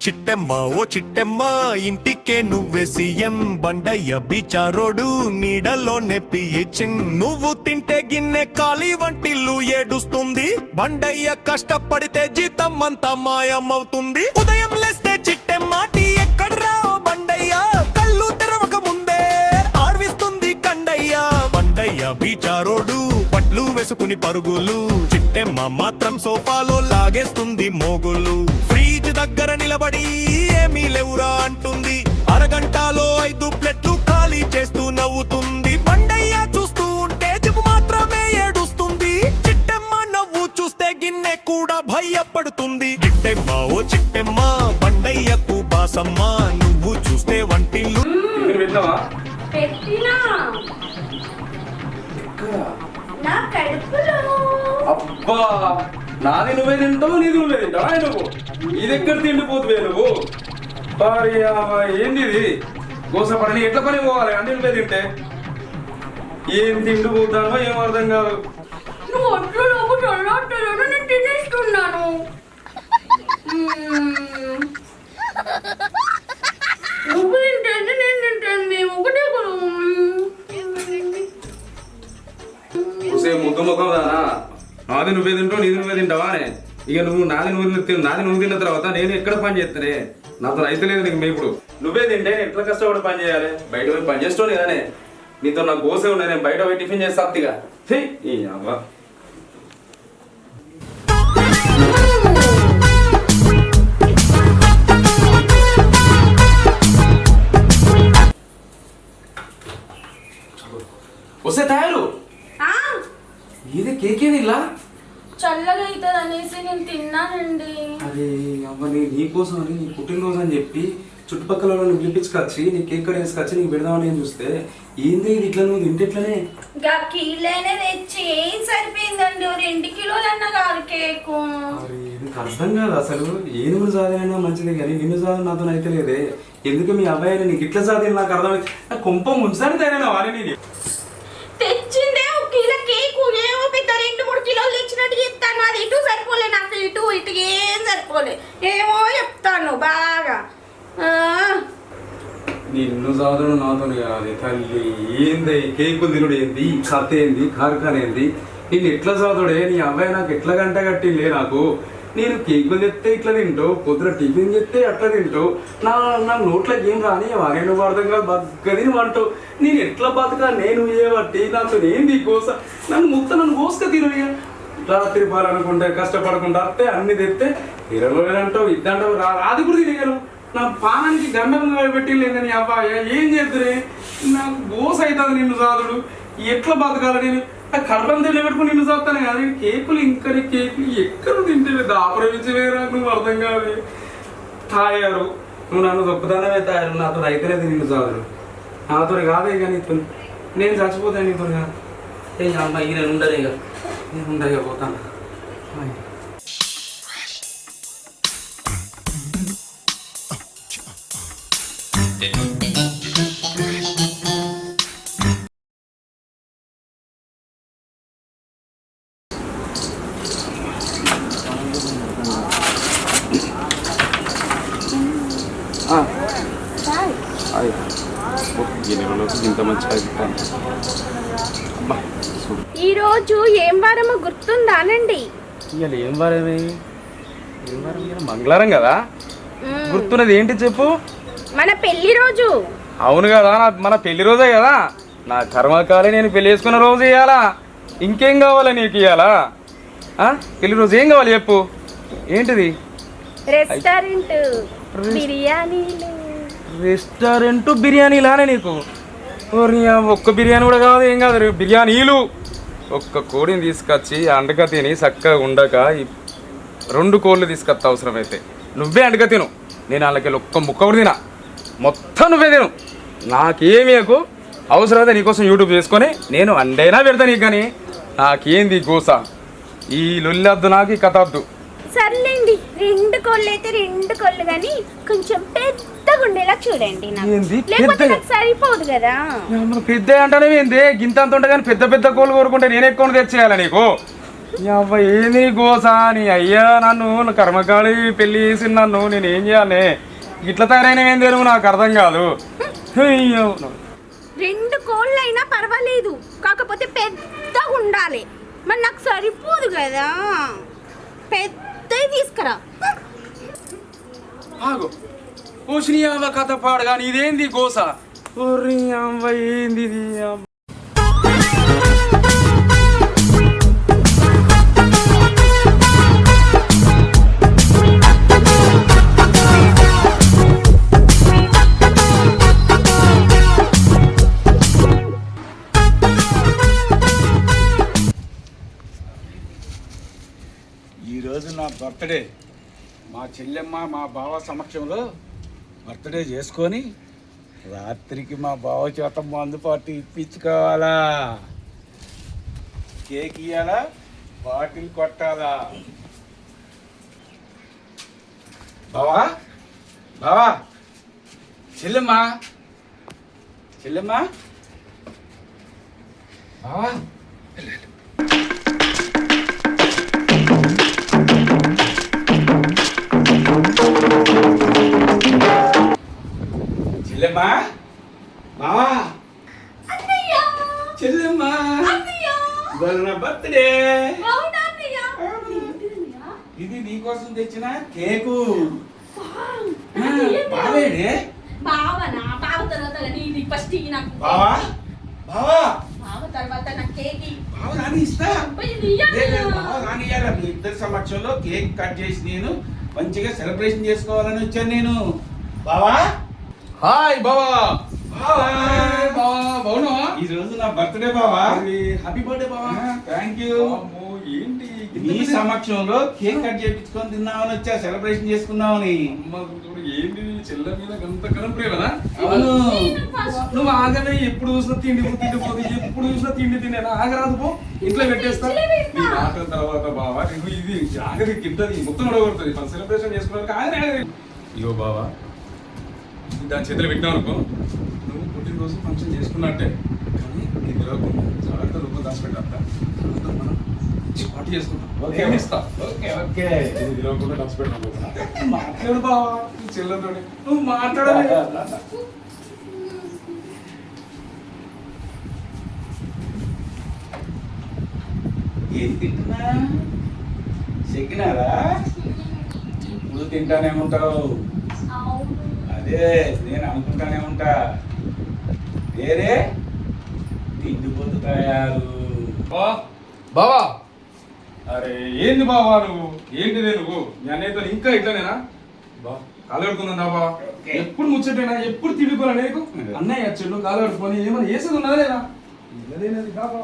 చిట్టెమ్మ ఓ చిట్టెమ్మ ఇంటికే నువ్వే CM Bandaiah బిచారోడు నీడలోనే PHN నువ్వు తింటే గిన్నె ఖాళీ వంటిల్లు ఏడుస్తుంది బండయ్య కష్టపడితే జీతం అంతా మాయమవుతుంది ఉదయం లేస్తే చిట్టెమ్మ టీ ఎక్కడ్రా బండయ్య కళ్ళు తెరవక ముందే ఆర్విస్తుంది కండయ్య బండయ్య బిచారోడు పట్లు వేసుకుని పరుగులు చిట్టెమ్మ మాత్రం సోఫాలో లాగేస్తుంది మోగులు ఫ్రిడ్జ్ దగ్గర నిలబడి ఏమీ లేవురా అంటుంది అరగంటలో 5 ప్లేట్లు ఖాళీ చేస్తూ నవ్వుతుంది బండయ్య చూస్తూ ఉంటే జిబు మాత్రమే ఏడుస్తుంది చిట్టెమ్మ నవ్వు చూస్తే గిన్నె కూడా భయపడుతుంది చిట్టెమ్మ ఓ చిట్టెమ్మ బండయ్యకు బాసమ్మ నువ్వు చూస్తే వంటిల్లు అబ్బా నాది నువ్వే తింటావు నీది నువ్వే తింటావా నువ్వు ఇది ఎక్కడ తిండిపోతువే నువ్వు ఏంది ఇది గోసపడని ఎట్లా పని పోవాలి అంటే నువ్వే తింటే ఏం తిండిపోతానో ఏం అర్థం కాదు నువ్వు తింటే నేను తింటాను మేము ఒకటే ముద్దు ముఖం దానా నాది నువ్వే తింటావు నీది నువ్వే తింటావా అని ఇక నువ్వు నాది నువ్వు తిన్న తర్వాత నేను ఎక్కడ పని చేస్తానే నాతో అయితే లేదు నీకు మేపుడు నువ్వే తింటే నేను ఎట్లా కష్టపడి పని చేయాలి బయట పోయి పని చేస్తావు కదానే నీతో నాకు గోసే ఉన్నాయి నేను బయట పోయి టిఫిన్ చేస్తా అత్తిగా అవ్వ వస్తే తయారు ఇది కేకేది ఇలా చల్లగా అవుతుంది అనేసి నేను తిన్నానండి. అరే అవ్వని నీకోసం అని నీ పుట్టినరోజు అని చెప్పి చుట్టుపక్కల వాళ్ళని పిలిపించుకొచ్చి నీ కేక్ కట్ వేసుకొచ్చి నీకు పెడదామని ఏం చూస్తే ఏంది ఇట్లా నువ్వు తింటేట్లనే కీలైనా తెచ్చి ఏం సరిపోయిందండి 2 కిలోలన్నా కాదు కేకు. నీకు అర్థం కాదు అసలు ఏనుగులు సాధనైనా మంచిదే కానీ నిన్ను సాధన నాతో అయితే లేదే ఎందుకు మీ అబ్బాయిని నీకు ఇట్లా సాధన నాకు అర్థమైంది నాకు కొంప ముంచాలి తయారైనా వారిని తెచ్చిందే 1 కిలో కేకు ఏమో పెద్ద 2-3 కిలోలు తెచ్చినట్టు చెప్తాను అది ఇటు సరిపోలే నాకు ఇటు ఏం సరిపోలే ఏమో చెప్తాను బాగా నిన్ను సాధన నాతో కాదు తల్లి ఏంది కేకులు తినుడు ఏంది కథ ఏంది కార్ఖాన ఏంది నేను ఎట్లా సాధుడే నీ అబ్బాయి నాకు ఎట్లా గంట కట్టిలే నాకు నేను కేకులు చెప్తే ఇట్లా తింటావు పొద్దున టిఫిన్ చెప్తే అట్లా తింటావు నా నోట్లోకి ఏం రాని వారేను అర్థం కాదు బతుకది అంటావు నేను ఎట్లా బతకా నేను ఏబట్టి నాతో ఏంది కోస నన్ను కోసుక తిను రాత్రి పాలనుకుంటే కష్టపడకుండా వస్తే అన్ని తెస్తే 20 రోజులు అంటావు ఇద్దంటావు అది కూడా తినగలవు నా పానానికి గండం పెట్టిలేదు నీ అబ్బాయి ఏం చేద్దరే నాకు గోస అవుతుంది నిన్ను సాధుడు ఎట్లా బతకాలి నేను కడపం తిని పెట్టుకుని నిన్ను చదువుతాను కదా కేకులు ఇంకా కేకులు ఎక్కడ తింటే దాపరమించి వేరా నువ్వు అర్థం కాదు తాయారు నువ్వు నన్ను గొప్పదానమే తాయారు నాతో అయితేనే నిన్ను చదువు నాతో కాదే ఇక నీతో నేను చచ్చిపోతాను నీతో కాదు ఏ అమ్మాయి నేను ఉండలే ఇక నేను ఉండగా పోతాను ఇంత మంచిగా ఈరోజు ఏం వారమో గుర్తుందానండి ఇవాళ ఏం వారమే మంగళవారం కదా గుర్తున్నది ఏంటి చెప్పు మన పెళ్లి రోజు అవును కదా మన పెళ్లి రోజే కదా నా కర్మకాలే నేను పెళ్లి చేసుకున్న రోజు ఇవ్వాలా ఇంకేం కావాలా నీకు ఇవ్వాలా పెళ్లి రోజు ఏం కావాలి చెప్పు ఏంటిది రెస్టారెంట్ బిర్యానీలానే నీకు ఒక్క బిర్యానీ కూడా కాదు ఏం కాదు బిర్యానీలు ఒక్క కోడిని తీసుకొచ్చి అండగా తిని చక్కగా ఉండక 2 కోళ్ళు తీసుకొస్తా అవసరమైతే నువ్వే అండగా తిను నేను వాళ్ళకి ఒక్క ముక్క కూడా తినా మొత్తం నువ్వే తిను నాకేమీకు అవసరమైతే నీకోసం యూట్యూబ్ చేసుకొని నేను అండైనా పెడతా నీకు కానీ నాకేంది గోస ఈ లొల్లొద్దు నాకు ఈ కథ వద్దు సర్లేండి 2 కోళ్ళు అయితే 2 కోళ్ళు కానీ కొంచెం పెద్ద పెద్దగా ఉండేలా చూడండి నాకు. ఏంది? లేకపోతే పెద్దగా? నాకు సరిపోదు కదా. పెద్ద అంటానే ఏంది గింత అంత ఉంటే కానీ పెద్ద పెద్ద కోళ్ళు కోరుకుంటే నేను ఎక్కువ తెచ్చేయాలి నీకు. నీ అవ్వ ఏంది గోసా నీ అయ్యా నన్ను కర్మకాళి పెళ్లి చేసి నన్ను నేను ఏం చేయాలి ఇట్లా తయారైనవేం తెలుగు నాకు అర్థం కాదు. అయ్యో. 2 కోళ్ళైనా పర్వాలేదు, కాకపోతే పెద్దగా ఉండాలి. మరి నాకు సరిపోదు కదా, పెద్దవి తీసుకురా. ఆగు ఓసిని అవ్వ కథ పాడగా ఇదేంది గోస. ఓరి అవ్వ ఏంది ఇది అవ్వ. ఈరోజు నా బర్త్డే. మా చెల్లెమ్మ మా బావ సమక్షంలో బర్త్డే చేసుకొని రాత్రికి మా బావ చేత మందు పార్టీ ఇప్పించుకోవాలా, కేక్ ఇవ్వాలా, బాటిల్ కొట్టాలా. బావా బావా చెల్లెమ్మ చెల్లెమ్మ బావా చెల్లెమ్మా బావా చెల్లెమ్మా ఇవాళ నా బర్త్డే. ఇది నీకోసం తెచ్చిన కేకు. బావేడే బావనా? బావ తర్వాత నీది ఫస్ట్ నాకు. బావా బావా బావ తర్వాత నాకు కేక్. బావ రాని ఇస్తా. బావ రానియాల మీ ఇద్దరి సమక్షంలో కేక్ కట్ చేసి నేను మంచిగా సెలబ్రేషన్ చేసుకోవాలని వచ్చాను నేను. బావా హాయ్ బావా. బావా బావా బావున్నావా? ఈ రోజు నా బర్త్డే బావా. హ్యాపీ బర్త్డే బావా. Thank you. ఏంటి నీ సమక్షంలో కేక్ కట్ చేయించుకొని తిన్నామని వచ్చా, సెలబ్రేషన్ చేసుకుందామని. ఏంటి చెల్ల మీద గంత కలం ప్రేమనా? అవును. నువ్వు ఆగనే ఎప్పుడు చూసినా తిండి తిండిపోదు, ఎప్పుడు చూసినా తిండి తినేనా ఆగరాదు పో, ఇంట్లో పెట్టేస్తా. నీ మాట తర్వాత బావా నువ్వు ఇది ఆగది కిందది మొత్తం అడగొడుతుంది. మన సెలబ్రేషన్ చేసుకున్నాక ఆగనే. ఇగో బావా దాని చేతులు పెట్టినావు అనుకో, నువ్వు పుట్టినరోజు ఫంక్షన్ చేసుకున్నట్టే, కానీ నీ తెలియకుండా జాగ్రత్త రూపం దాచిపెట్టా. మనం పార్టీ చేసుకుంటాం. ఓకే. ఇస్తా. Okay okay. ఇది తెలియకుండా దాచిపెట్టాం. మాట్లాడు బావా నీ చెల్లెతో నువ్వు మాట్లాడాలి. ఏం తింటున్నా? చెక్కినారా? ఎప్పుడు తింటానే ఉంటావు. అదే నేను అనుకుంటానే ఉంటా. వేరే తిండిపోతు తయారు. బావా అరే ఏంది బావా నువ్వు, ఏంటిదే నువ్వు మీ అన్నయ్యతో ఇంకా ఇట్లానేనా? బా కాలు కడుకుందా బావా, ఓకే. ఎప్పుడు ముచ్చటేనా, ఎప్పుడు తిడుకోరా నీకు. అన్నయ్య చెల్లు కాలు కడుకొని ఏమైనా వేసేది ఉన్నదా లేదా? ఇల్లదేనది బావా.